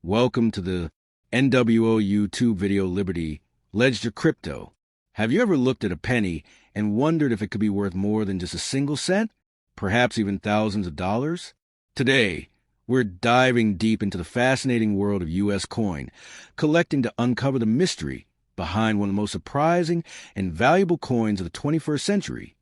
Welcome to the NWO YouTube video Liberty Ledger Crypto. Have you ever looked at a penny and wondered if it could be worth more than just a single cent? Perhaps even thousands of dollars? Today, we're diving deep into the fascinating world of U.S. coin, collecting to uncover the mystery behind one of the most surprising and valuable coins of the 21st century,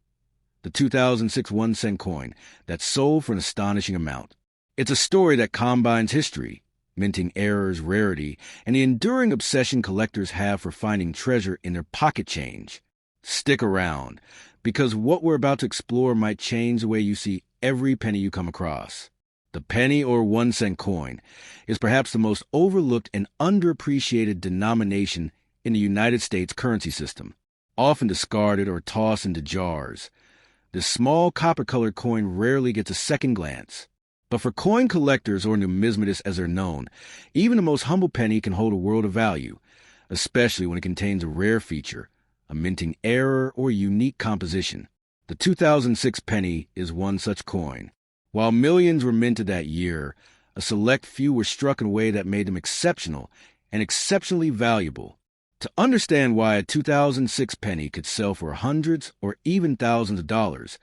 the 2006 1-cent coin that sold for an astonishing amount. It's a story that combines history, minting errors, rarity, and the enduring obsession collectors have for finding treasure in their pocket change. Stick around, because what we're about to explore might change the way you see every penny you come across. The penny or 1-cent coin is perhaps the most overlooked and underappreciated denomination in the United States currency system, often discarded or tossed into jars. This small copper-colored coin rarely gets a second glance. But for coin collectors, or numismatists as they're known, even the most humble penny can hold a world of value, especially when it contains a rare feature, a minting error, or unique composition. The 2006 penny is one such coin. While millions were minted that year, a select few were struck in a way that made them exceptional and exceptionally valuable. To understand why a 2006 penny could sell for hundreds or even thousands of dollars,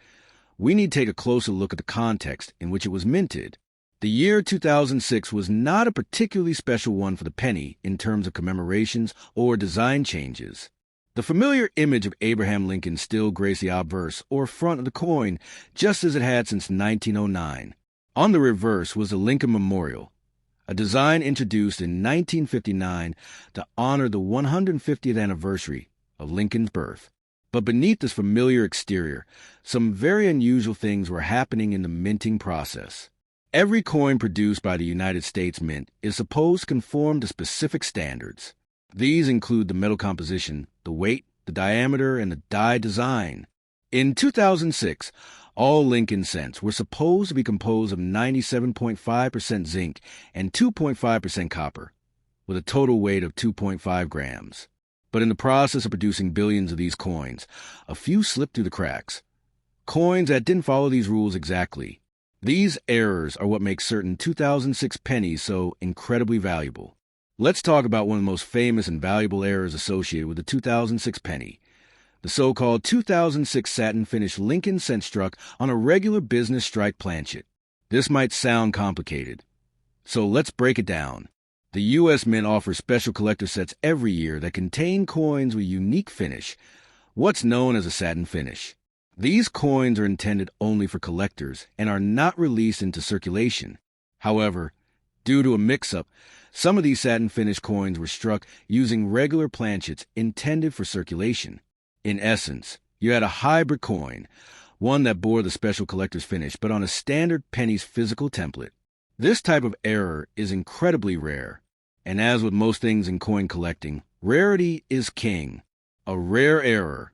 we need to take a closer look at the context in which it was minted. The year 2006 was not a particularly special one for the penny in terms of commemorations or design changes. The familiar image of Abraham Lincoln still graced the obverse or front of the coin, just as it had since 1909. On the reverse was the Lincoln Memorial, a design introduced in 1959 to honor the 150th anniversary of Lincoln's birth. But beneath this familiar exterior, some very unusual things were happening in the minting process. Every coin produced by the United States Mint is supposed to conform to specific standards. These include the metal composition, the weight, the diameter, and the die design. In 2006, all Lincoln cents were supposed to be composed of 97.5% zinc and 2.5% copper, with a total weight of 2.5 grams. But in the process of producing billions of these coins, a few slipped through the cracks. Coins that didn't follow these rules exactly. These errors are what make certain 2006 pennies so incredibly valuable. Let's talk about one of the most famous and valuable errors associated with the 2006 penny, the so-called 2006 satin-finished Lincoln cent struck on a regular business strike planchet. This might sound complicated, so let's break it down. The U.S. Mint offers special collector sets every year that contain coins with unique finish, what's known as a satin finish. These coins are intended only for collectors and are not released into circulation. However, due to a mix-up, some of these satin finish coins were struck using regular planchets intended for circulation. In essence, you had a hybrid coin, one that bore the special collector's finish but on a standard penny's physical template. This type of error is incredibly rare, and as with most things in coin collecting, rarity is king. A rare error,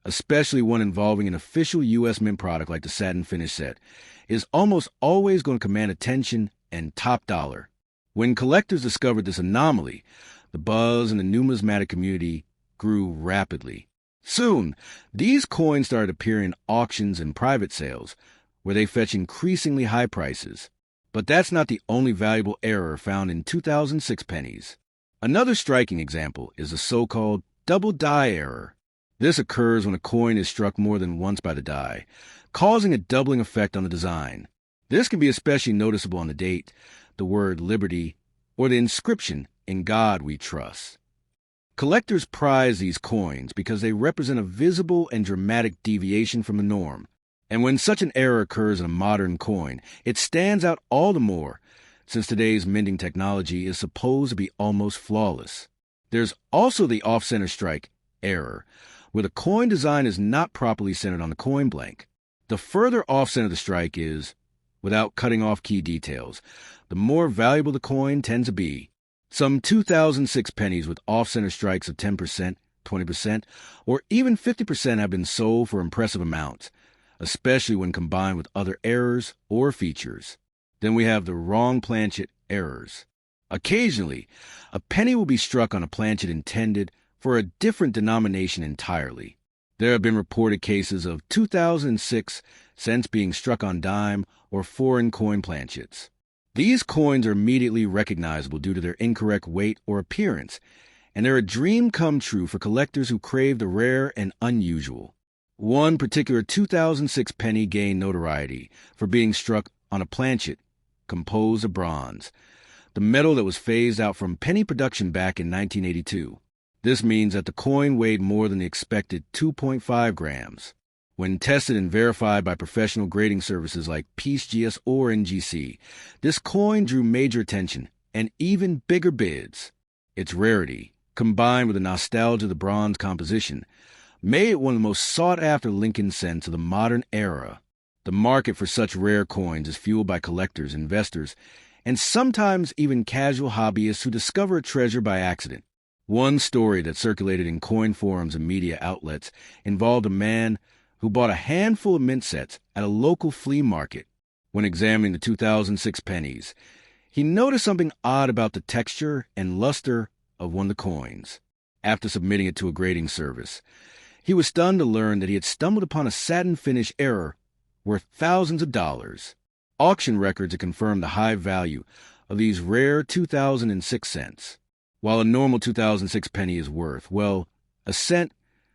especially one involving an official U.S. Mint product like the satin finish set, is almost always going to command attention and top dollar. When collectors discovered this anomaly, the buzz in the numismatic community grew rapidly. Soon, these coins started appearing in auctions and private sales, where they fetch increasingly high prices. But that's not the only valuable error found in 2006 pennies. Another striking example is the so-called double die error. This occurs when a coin is struck more than once by the die, causing a doubling effect on the design. This can be especially noticeable on the date, the word liberty, or the inscription, "In God We Trust." Collectors prize these coins because they represent a visible and dramatic deviation from the norm. And when such an error occurs in a modern coin, it stands out all the more, since today's minting technology is supposed to be almost flawless. There's also the off-center strike error, where the coin design is not properly centered on the coin blank. The further off-center the strike is, without cutting off key details, the more valuable the coin tends to be. Some 2006 pennies with off-center strikes of 10%, 20%, or even 50% have been sold for impressive amounts, especially when combined with other errors or features. Then we have the wrong planchet errors. Occasionally, a penny will be struck on a planchet intended for a different denomination entirely. There have been reported cases of 2006 cents being struck on dime or foreign coin planchets. These coins are immediately recognizable due to their incorrect weight or appearance, and they're a dream come true for collectors who crave the rare and unusual. One particular 2006 penny gained notoriety for being struck on a planchet composed of bronze, the metal that was phased out from penny production back in 1982. This means that the coin weighed more than the expected 2.5 grams. When tested and verified by professional grading services like PeaceGS or NGC, this coin drew major attention and even bigger bids. Its rarity, combined with the nostalgia of the bronze composition, made it one of the most sought-after Lincoln cents of the modern era. The market for such rare coins is fueled by collectors, investors, and sometimes even casual hobbyists who discover a treasure by accident. One story that circulated in coin forums and media outlets involved a man who bought a handful of mint sets at a local flea market. When examining the 2006 pennies, he noticed something odd about the texture and luster of one of the coins. After submitting it to a grading service, he was stunned to learn that he had stumbled upon a satin finish error worth thousands of dollars. Auction records had confirmed the high value of these rare 2006 cents. While a normal 2006 penny is worth, well, a cent,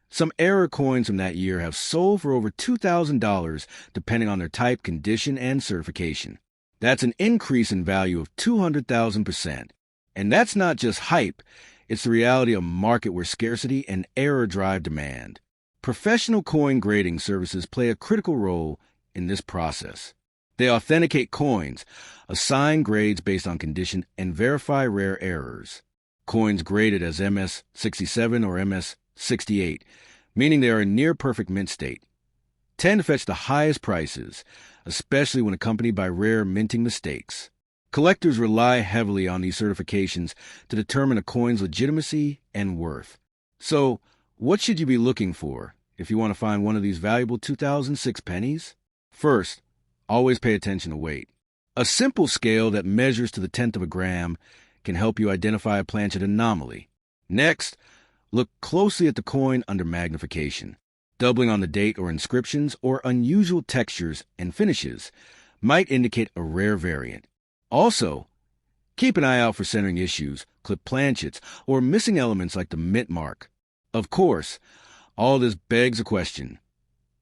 some error coins from that year have sold for over $2,000 depending on their type, condition, and certification. That's an increase in value of 200,000%. And that's not just hype, it's the reality of a market where scarcity and error drive demand. Professional coin grading services play a critical role in this process. They authenticate coins, assign grades based on condition, and verify rare errors. Coins graded as MS-67 or MS-68, meaning they are in near-perfect mint state, tend to fetch the highest prices, especially when accompanied by rare minting mistakes. Collectors rely heavily on these certifications to determine a coin's legitimacy and worth. So, what should you be looking for if you want to find one of these valuable 2006 pennies? First, always pay attention to weight. A simple scale that measures to the tenth of a gram can help you identify a planchet anomaly. Next, look closely at the coin under magnification. Doubling on the date or inscriptions or unusual textures and finishes might indicate a rare variant. Also, keep an eye out for centering issues, clipped planchets, or missing elements like the mint mark. Of course, all this begs a question.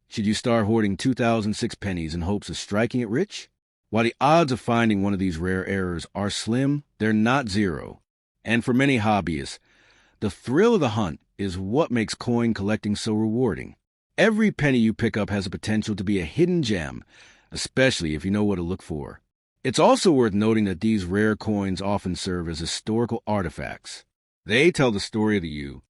Should you start hoarding 2006 pennies in hopes of striking it rich? While the odds of finding one of these rare errors are slim, they're not zero. And for many hobbyists, the thrill of the hunt is what makes coin collecting so rewarding. Every penny you pick up has the potential to be a hidden gem, especially if you know what to look for. It's also worth noting that these rare coins often serve as historical artifacts. They tell the story of the you